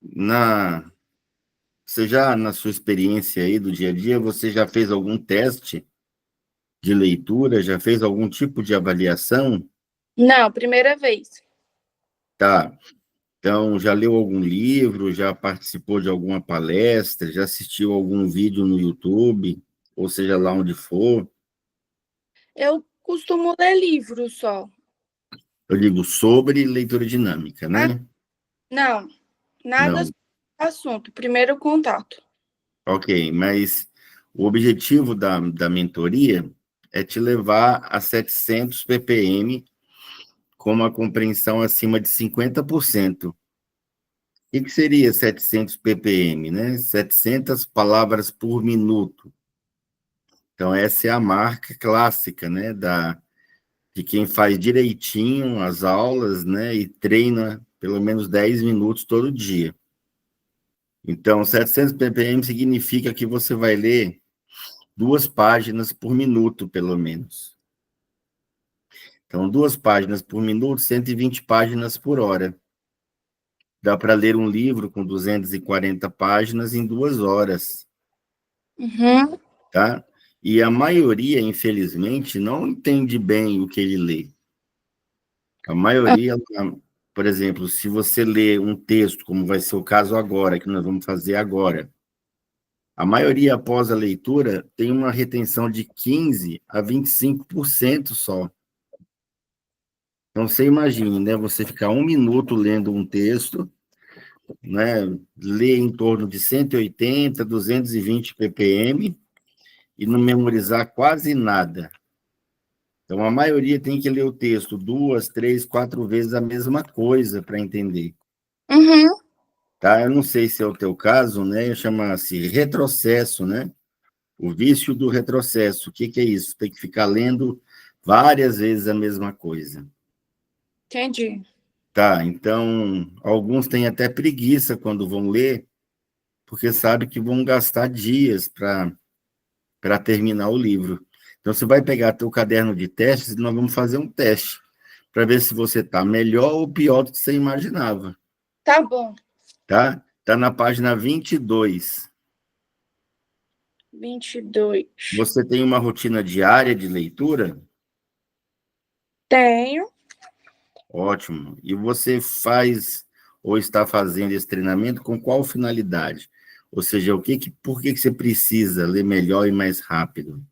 Na, Você já, na sua experiência aí do dia a dia, você já fez algum teste de leitura? Já fez algum tipo de avaliação? Não, primeira vez. Tá. Então, já leu algum livro? Já participou de alguma palestra? Já assistiu algum vídeo no YouTube? Ou seja, lá onde for? Eu costumo ler livros só. Eu digo sobre leitura dinâmica, Ah, né? não, nada Não. sobre o assunto. Primeiro contato. Ok, mas o objetivo da mentoria é te levar a 700 ppm com uma compreensão acima de 50%. O que seria 700 ppm, né? 700 palavras por minuto. Então, essa é a marca clássica, né, de quem faz direitinho as aulas, né, e treina pelo menos 10 minutos todo dia. Então, 700 ppm significa que você vai ler 2 páginas por minuto, pelo menos. Então, 2 páginas por minuto, 120 páginas por hora. Dá para ler um livro com 240 páginas em 2 horas, Uhum. tá? E a maioria, infelizmente, não entende bem o que ele lê. A Ah, maioria, por exemplo, se você lê um texto, como vai ser o caso agora, que nós vamos fazer agora, a maioria, após a leitura, tem uma retenção de 15 a 25% só. Então, você imagine, né? Você ficar 1 minuto lendo um texto, né? Ler em torno de 180, 220 ppm e não memorizar quase nada. Então, a maioria tem que ler o texto 2, 3, 4 vezes a mesma coisa para entender. uhum. Tá? Eu não sei se é o teu caso, né? Chama-se retrocesso, né? O vício do retrocesso. O que que é isso? Tem que ficar lendo várias vezes a mesma coisa. Entendi. Tá, então, alguns têm até preguiça quando vão ler, porque sabe que vão gastar dias para terminar o livro. Então, você vai pegar teu caderno de testes e nós vamos fazer um teste para ver se você está melhor ou pior do que você imaginava, Tá bom. tá? Está na página 22. 22. Você tem uma rotina diária de leitura? Tenho. Ótimo. E você faz ou está fazendo esse treinamento com qual finalidade? Ou seja, por que você precisa ler melhor e mais rápido?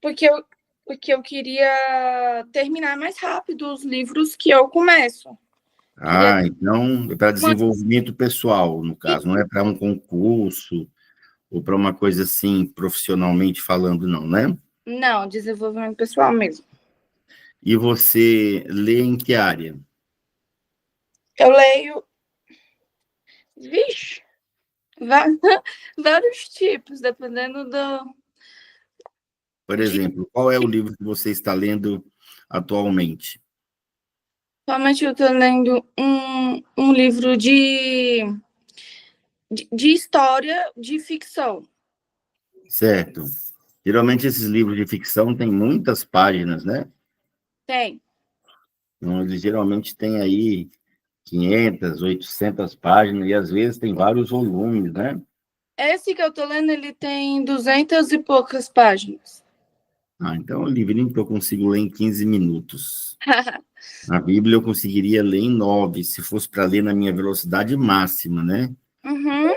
Porque eu, porque eu queria terminar mais rápido os livros que eu começo. Queria Ah, então é para uma... desenvolvimento pessoal, no caso, não é para um concurso ou para uma coisa assim, profissionalmente falando, não, né? Não, desenvolvimento pessoal mesmo. E você lê em que área? Eu leio, vixe, vários tipos, dependendo do. Por De, exemplo, qual é o livro que você está lendo atualmente? Atualmente eu estou lendo um livro de história de ficção. Certo. Geralmente esses livros de ficção têm muitas páginas, né? Tem. Então, eles geralmente têm aí 500, 800 páginas e às vezes tem vários volumes, né? Esse que eu estou lendo, ele tem 200 e poucas páginas. Ah, então é um livrinho que eu consigo ler em 15 minutos. A Bíblia eu conseguiria ler em 9, se fosse para ler na minha velocidade máxima, né? Uhum,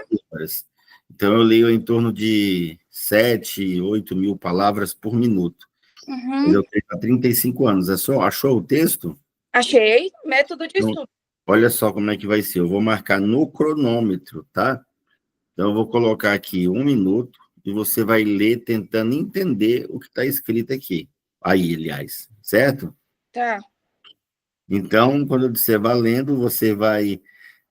Então, eu leio em torno de 7, 8 mil palavras por minuto. Mas uhum. eu tenho há 35 anos. Achou o texto? Achei. Método de Então, estudo. olha só como é que vai ser. Eu vou marcar no cronômetro, tá? Então, eu vou colocar aqui 1 minuto e você vai ler tentando entender o que está escrito aqui. Aí, aliás, certo? Tá, Então, quando você vai lendo, você vai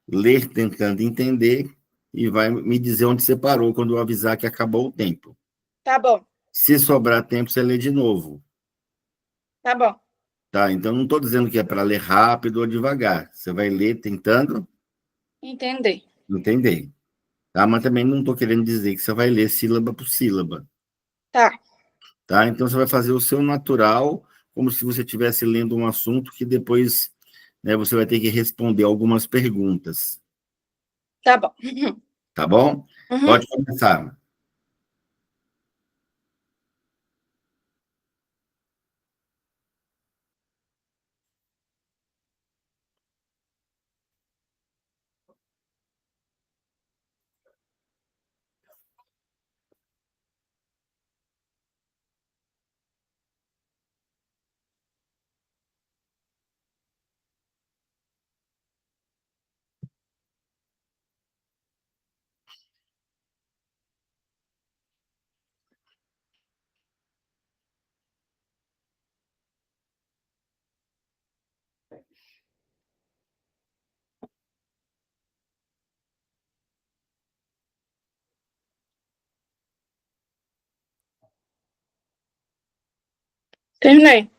ler tentando entender e vai me dizer onde você parou quando eu avisar que acabou o tempo. tá bom, Se sobrar tempo, você lê de novo, tá bom. tá? Então, não estou dizendo que é para ler rápido ou devagar. Você vai ler tentando Entender. entender, tá? Mas também não estou querendo dizer que você vai ler sílaba por sílaba, Tá, tá? Então, você vai fazer o seu natural, como se você estivesse lendo um assunto que depois né, você vai ter que responder algumas perguntas, Tá bom. tá bom? Uhum. Pode começar. Terminei.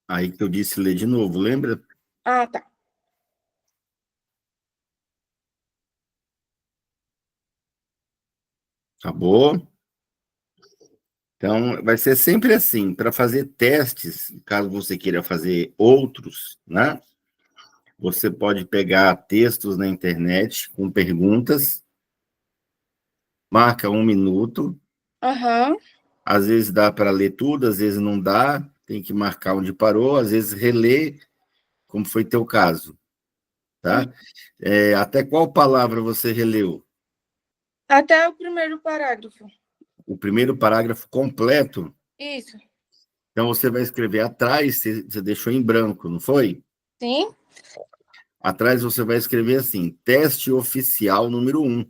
Aí que eu disse ler de novo, lembra? Ah, tá. Acabou? Então, vai ser sempre assim, para fazer testes, caso você queira fazer outros, né? Você pode pegar textos na internet com perguntas, marca 1 minuto, Aham. às vezes dá para ler tudo, às vezes não dá, tem que marcar onde parou, às vezes reler, como foi teu caso, Uhum. tá? Até qual palavra você releu? Até o primeiro parágrafo. O primeiro parágrafo completo, Isso. então você vai escrever atrás, você deixou em branco, não foi? Sim? Atrás você vai escrever assim, teste oficial número 1.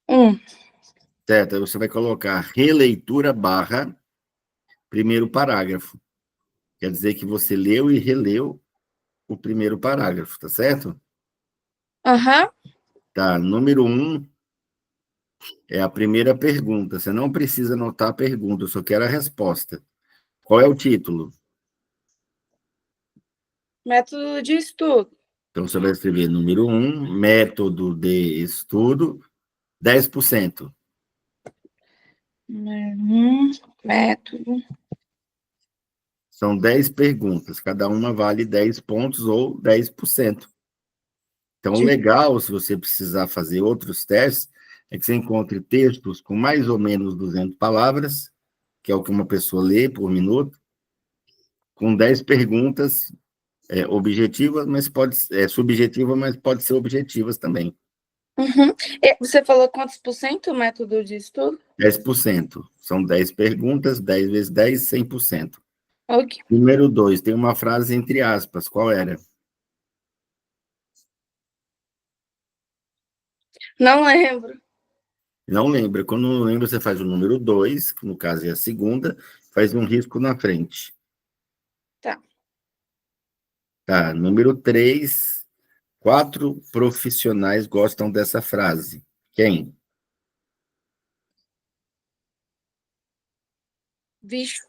Um. Certo? Aí você vai colocar releitura barra primeiro parágrafo. Quer dizer que você leu e releu o primeiro parágrafo, tá certo? Aham. Tá, número 1 é a primeira pergunta. Você não precisa anotar a pergunta, eu só quero a resposta. Qual é o título? Método de estudo. Então, você vai escrever número 1, método de estudo, 10%. Método. São 10 perguntas, cada uma vale 10 pontos ou 10%. Então, o De... legal, se você precisar fazer outros testes, é que você encontre textos com mais ou menos 200 palavras, que é o que uma pessoa lê por minuto, com 10 perguntas objetivas, mas subjetivas, mas pode ser objetivas também. Uhum. Você falou quantos por cento o método de estudo? 10%. São 10 perguntas, 10 vezes 10, 100%. Ok. Número 2, tem uma frase entre aspas. Qual era? Não lembro. Não lembra. Quando não lembra, você faz o número 2, que no caso é a segunda, faz um risco na frente. Tá. Tá, número 3, 4 profissionais gostam dessa frase. Quem? Bicho.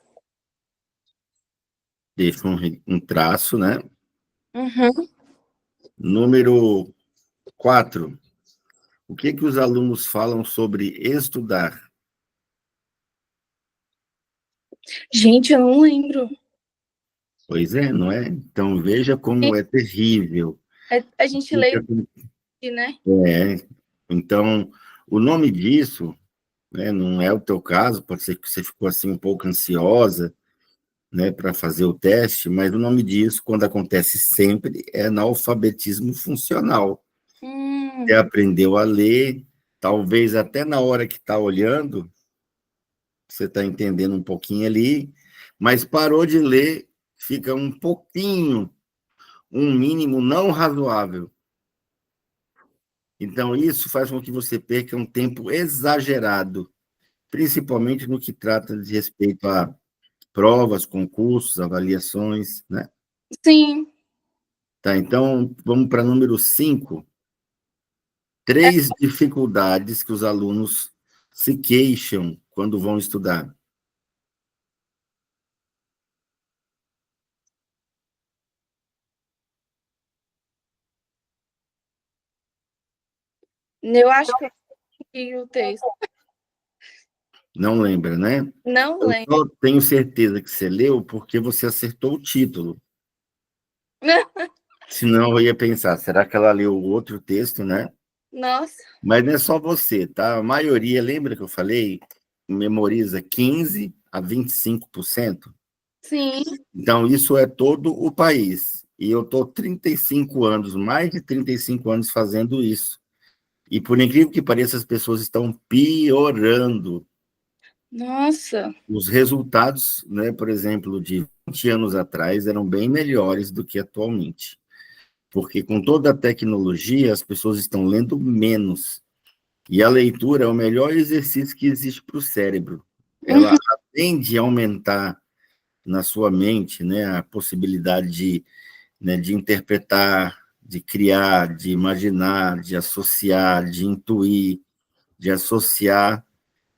Deixa um traço, né? Uhum. Número 4. O que os alunos falam sobre estudar? Gente, eu não lembro. Pois é, não é? Então, veja como é terrível. A gente lê, né? É, então, o nome disso, né, não é o teu caso, pode ser que você ficou assim um pouco ansiosa, né, para fazer o teste, mas o nome disso, quando acontece sempre, é analfabetismo funcional. Você Hum, aprendeu a ler, talvez até na hora que está olhando, você está entendendo um pouquinho ali, mas parou de ler, fica um pouquinho, um mínimo não razoável. Então, isso faz com que você perca um tempo exagerado, principalmente no que trata de respeito a provas, concursos, avaliações, né? sim. Tá, então, vamos para número 5. 3 dificuldades que os alunos se queixam quando vão estudar. Eu acho que eu li o texto. Não lembra, né? Não Eu lembro. só tenho certeza que você leu porque você acertou o título. Senão eu ia pensar, será que ela leu o outro texto, né? Nossa, Mas não é só você, tá? A maioria, lembra que eu falei? Memoriza 15 a 25%. sim. Então, isso é todo o país. E eu estou 35 anos, mais de 35 anos fazendo isso. E por incrível que pareça, as pessoas estão piorando. Nossa. Os resultados, né, por exemplo, de 20 anos atrás eram bem melhores do que atualmente. Porque com toda a tecnologia, as pessoas estão lendo menos. E a leitura é o melhor exercício que existe para o cérebro. Ela Uhum. tende a aumentar na sua mente, né, a possibilidade de interpretar, de criar, de imaginar, de associar, de intuir, de associar,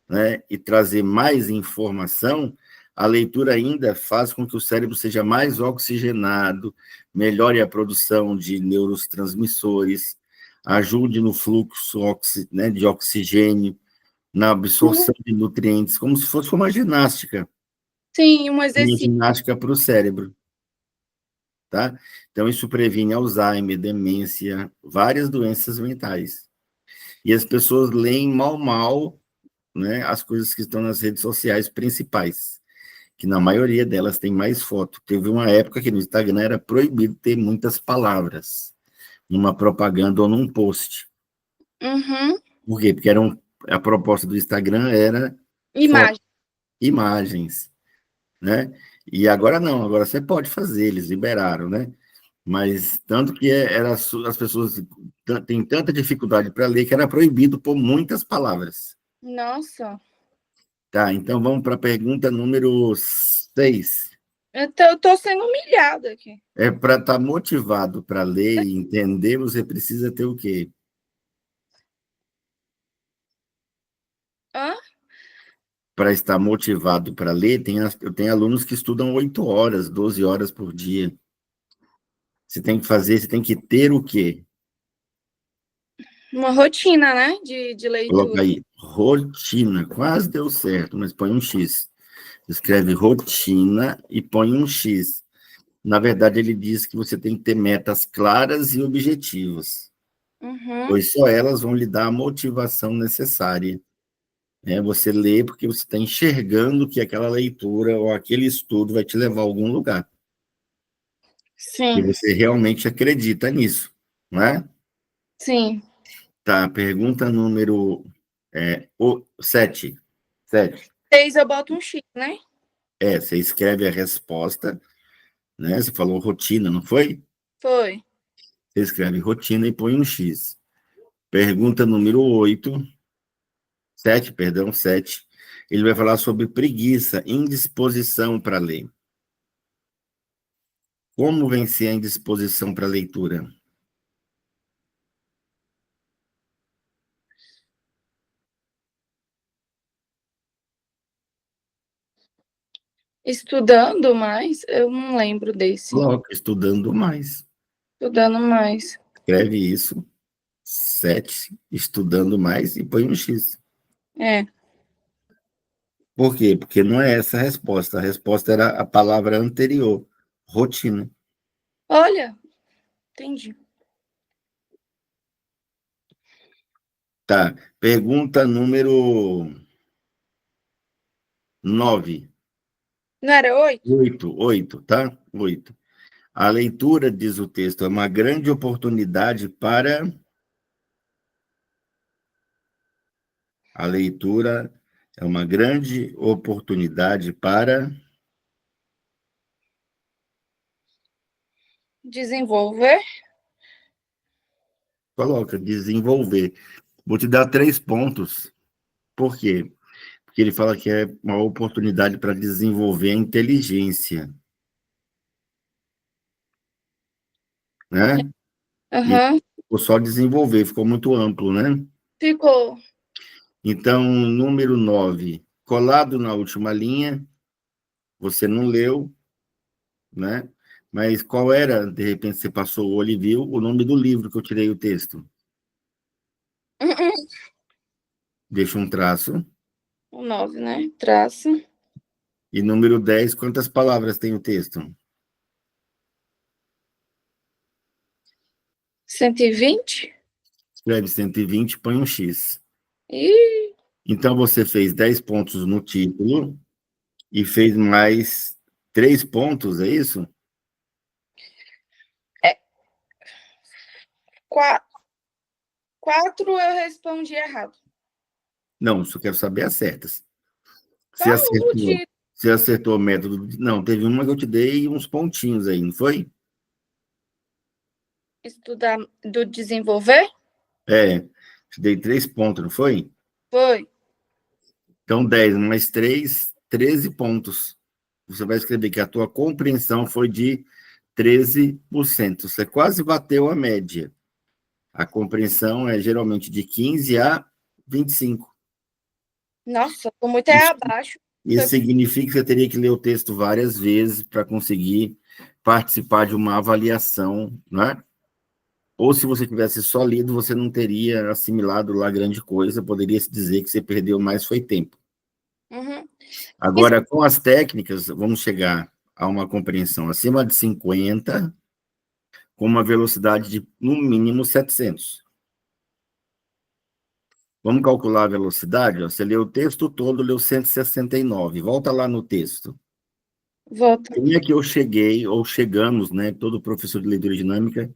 né, e trazer mais informação. A leitura ainda faz com que o cérebro seja mais oxigenado, melhore a produção de neurotransmissores, ajude no fluxo né, de oxigênio, na absorção de nutrientes, como se fosse Sim, um uma exercício. ginástica para o cérebro, tá? Então, isso previne Alzheimer, demência, várias doenças mentais. E as pessoas leem mal, né, as coisas que estão nas redes sociais principais, que na maioria delas tem mais foto. Teve uma época que no Instagram era proibido ter muitas palavras numa propaganda ou num post. Uhum. Por quê? Porque a proposta do Instagram era foto, Imagem. imagens, né? E agora não, agora você pode fazer, eles liberaram, né? Mas tanto que as pessoas têm tanta dificuldade para ler que era proibido por muitas palavras. Nossa. Tá, então vamos para a pergunta número 6. Eu tô sendo humilhada aqui. É para estar motivado para ler e entender, você precisa ter o quê? Hã? Para estar motivado para ler, eu tenho alunos que estudam 8 horas, 12 horas por dia. Você tem que ter o quê? Uma rotina, né? De leitura. Coloca aí, rotina. Quase deu certo, mas põe um X. Escreve rotina e põe um X. Na verdade, ele diz que você tem que ter metas claras e objetivas, Uhum. pois só elas vão lhe dar a motivação necessária. Né? Você lê porque você está enxergando que aquela leitura ou aquele estudo vai te levar a algum lugar. E Sim, você realmente acredita nisso, não é? sim. Tá, pergunta número 7. 7. 6 eu boto um X, né? Você escreve a resposta, né? Você falou rotina, não foi? Foi. Você escreve rotina e põe um X. Pergunta número 8, 7, perdão, 7. Ele vai falar sobre preguiça, indisposição para ler. Como vencer a indisposição para a leitura? Estudando mais, eu não lembro desse. Coloca, estudando mais. Estudando mais. Escreve isso, 7, estudando mais e põe um X. É. Por quê? Porque não é essa a resposta. A resposta era a palavra anterior, rotina. Olha, entendi. Tá. Pergunta número 9. Não era 8? 8, tá? 8. A leitura, diz o texto, é uma grande oportunidade para. A leitura é uma grande oportunidade para. Desenvolver. Coloca, desenvolver. Vou te dar 3 pontos. Por quê? Porque ele fala que é uma oportunidade para desenvolver a inteligência, né? E Aham. ficou só desenvolver, ficou muito amplo, né? Ficou. Então, número 9, colado na última linha, você não leu, né? Mas qual era, de repente você passou o olho e viu o nome do livro que eu tirei o texto? Deixa um traço. O 9, né? Traço. E número 10, quantas palavras tem o texto? 120. Escreve 120, põe um X. Ih, Então, você fez 10 pontos no título e fez mais 3 pontos, é isso? é, 4 eu respondi errado. Não, só quero saber as certas. Você Qual o acertou, título? você acertou o método. Não, teve uma que eu te dei uns pontinhos aí, não foi? Estudar do desenvolver? É, te dei 3 pontos, não foi? Foi. Então, 10 mais 3, 13 pontos. Você vai escrever que a tua compreensão foi de 13%. Você quase bateu a média. A compreensão é geralmente de 15 a 25. Nossa, tô muito Isso, abaixo. isso significa que você teria que ler o texto várias vezes para conseguir participar de uma avaliação, né? Ou se você tivesse só lido, você não teria assimilado lá grande coisa, poderia se dizer que você perdeu mais foi tempo. Uhum. Agora, com as técnicas, vamos chegar a uma compreensão acima de 50, com uma velocidade de, no mínimo, 700. Vamos calcular a velocidade? Ó. Você leu o texto todo, leu 169. Volta lá no texto. Volta. Como é que eu cheguei, ou chegamos, né? Todo professor de leitura dinâmica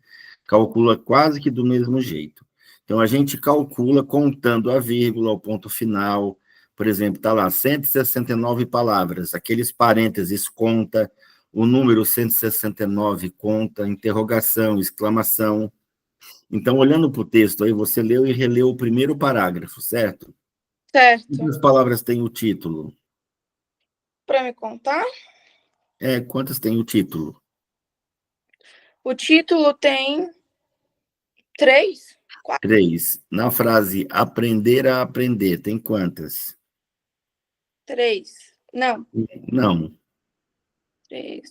calcula quase que do mesmo jeito. Então, a gente calcula contando a vírgula, o ponto final. Por exemplo, está lá 169 palavras. Aqueles parênteses conta, o número 169 conta, interrogação, exclamação. Então, olhando para o texto, aí você leu e releu o primeiro parágrafo, certo? Certo. Quantas palavras tem o título? Para me contar? Quantas tem o título? O título tem 3, 4, 3. Na frase aprender a aprender, tem quantas? 3. Não, Não. 3.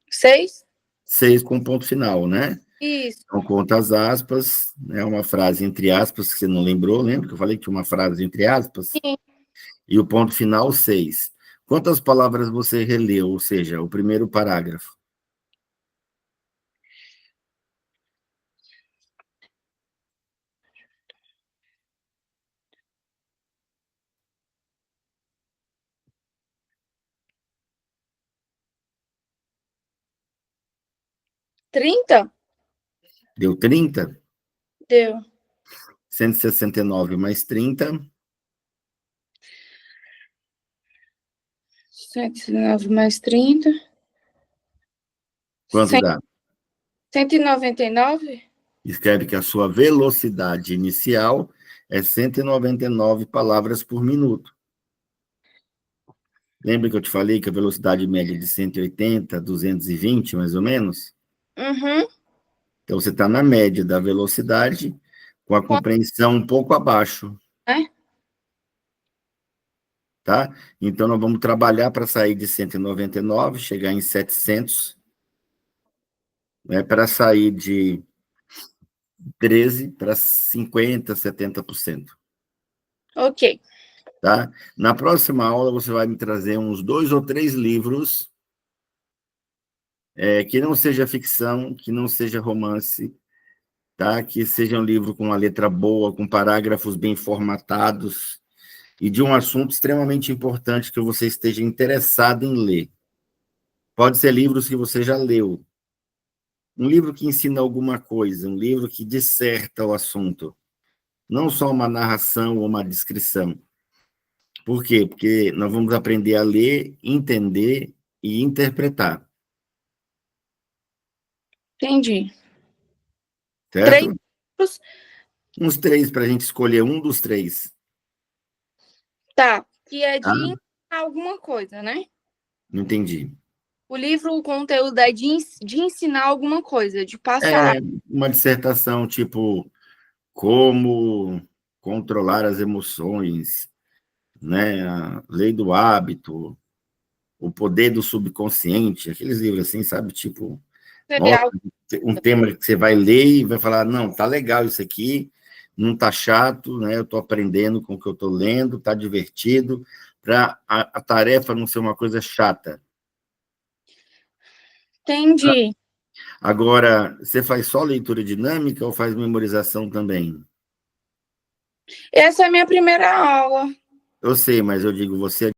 6? 6 com ponto final, né? Isso. Então, conta as aspas, né? Uma frase entre aspas que você não lembrou, lembra que eu falei que tinha uma frase entre aspas? Sim. E o ponto final, 6. Quantas palavras você releu, ou seja, o primeiro parágrafo? 30? Deu 30? Deu. 169 mais 30, 109 mais 30. quanto dá? 199? Escreve que a sua velocidade inicial é 199 palavras por minuto. Lembra que eu te falei que a velocidade média é de 180, 220, mais ou menos? Uhum. Então, você está na média da velocidade, com a Quanto compreensão um pouco abaixo, é? tá? Então, nós vamos trabalhar para sair de 199, chegar em 700, né, para sair de 13 para 50, 70%. Ok. Tá? Na próxima aula, você vai me trazer uns 2 ou 3 livros que não seja ficção, que não seja romance, tá? Que seja um livro com uma letra boa, com parágrafos bem formatados e de um assunto extremamente importante que você esteja interessado em ler. Pode ser livros que você já leu, um livro que ensina alguma coisa, um livro que disserta o assunto, não só uma narração ou uma descrição. Por quê? Porque nós vamos aprender a ler, entender e interpretar, Entendi. 3 certo? livros. Uns 3 para a gente escolher um dos 3. Tá. Que é de Tá? ensinar alguma coisa, né? Não entendi. O livro, o conteúdo é de ensinar alguma coisa, de passar. Uma dissertação tipo como controlar as emoções, né? A lei do hábito, o poder do subconsciente, aqueles livros assim, sabe? Nossa, Material. um tema que você vai ler e vai falar, não, tá legal isso aqui, não está chato, né? Eu estou aprendendo com o que eu estou lendo, está divertido, para a tarefa não ser uma coisa chata. Entendi. Agora, você faz só leitura dinâmica ou faz memorização também? Essa é a minha primeira aula. Eu sei, mas eu digo, você